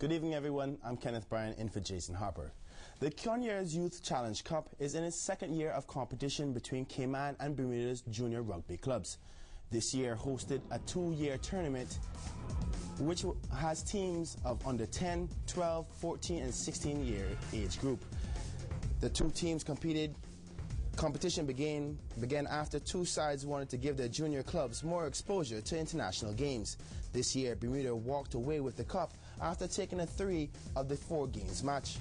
Good evening, everyone. I'm Kenneth Bryan in for Jason Harper. The Conyers Youth Challenge Cup is in its second year of competition between Cayman and Bermuda's junior rugby clubs. This year hosted a two-year tournament which has teams of under 10, 12, 14 and 16-year age group. The two teams competition began after two sides wanted to give their junior clubs more exposure to international games. This year, Bermuda walked away with the cup after taking a 3 of the 4 games match.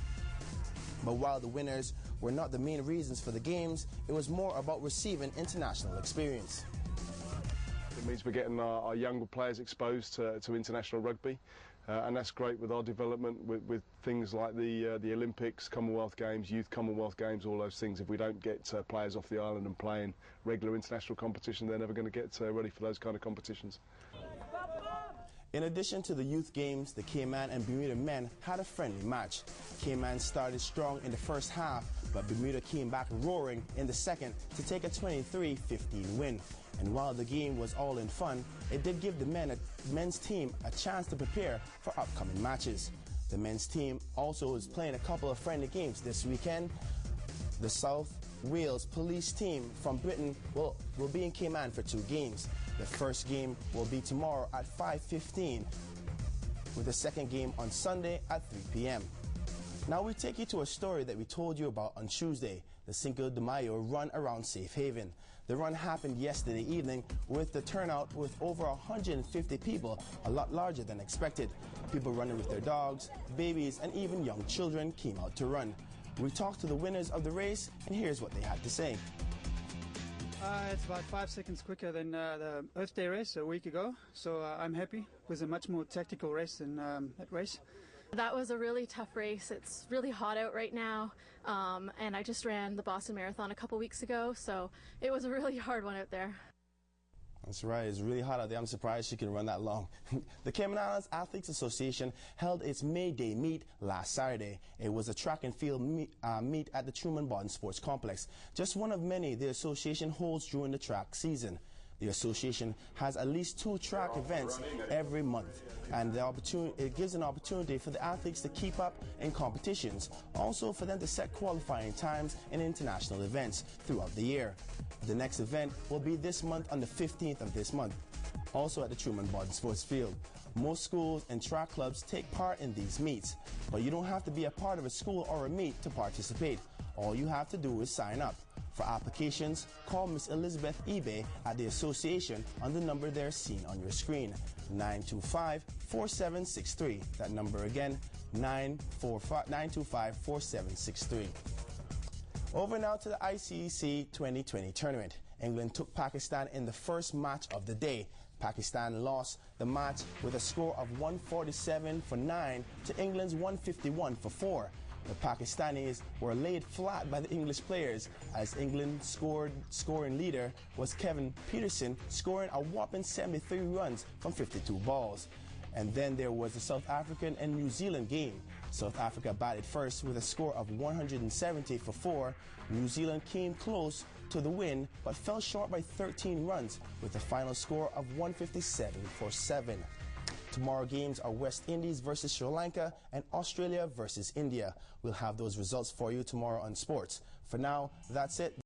But while the winners were not the main reasons for the games, it was more about receiving international experience. It means we're getting our younger players exposed to international rugby, and that's great with our development with things like the Olympics, Commonwealth Games, Youth Commonwealth Games, all those things. If we don't get players off the island and playing regular international competition, they're never going to get ready for those kind of competitions. In addition to the youth games, the Cayman and Bermuda men had a friendly match. Cayman started strong in the first half, but Bermuda came back roaring in the second to take a 23-15 win. And while the game was all in fun, it did give the men's team a chance to prepare for upcoming matches. The men's team also is playing a couple of friendly games this weekend. The South Wales police team from Britain will be in Cayman for 2 games. The first game will be tomorrow at 5:15, with the second game on Sunday at 3 p.m. Now we take you to a story that we told you about on Tuesday, the Cinco de Mayo run around Safe Haven. The run happened yesterday evening with the turnout with over 150 people, a lot larger than expected. People running with their dogs, babies, and even young children came out to run. We talked to the winners of the race, and here's what they had to say. It's about 5 seconds quicker than the Earth Day race a week ago, so I'm happy. It was a much more tactical race than that race. That was a really tough race. It's really hot out right now, and I just ran the Boston Marathon a couple weeks ago, so it was a really hard one out there. That's right, it's really hot out there. I'm surprised she can run that long. The Cayman Islands Athletes Association held its May Day meet last Saturday. It was a track and field meet at the Truman Bodden Sports Complex, just one of many the association holds during the track season. The association has at least 2 track events every month, and it gives an opportunity for the athletes to keep up in competitions, also for them to set qualifying times in international events throughout the year. The next event will be this month on the 15th of this month, also at the Truman Bodden Sports Field. Most schools and track clubs take part in these meets, but you don't have to be a part of a school or a meet to participate. All you have to do is sign up. For applications, call Miss Elizabeth eBay at the association on the number there seen on your screen, 925-4763. That number again, 925-4763. Over now to the ICC 2020 tournament. England took Pakistan in the first match of the day. Pakistan lost the match with a score of 147-9 to England's 151-4. The Pakistanis were laid flat by the English players as England's scoring leader was Kevin Peterson, scoring a whopping 73 runs from 52 balls. And then there was the South African and New Zealand game. South Africa batted first with a score of 170-4. New Zealand came close to the win but fell short by 13 runs with a final score of 157-7. Tomorrow's games are West Indies versus Sri Lanka and Australia versus India. We'll have those results for you tomorrow on Sports. For now, that's it.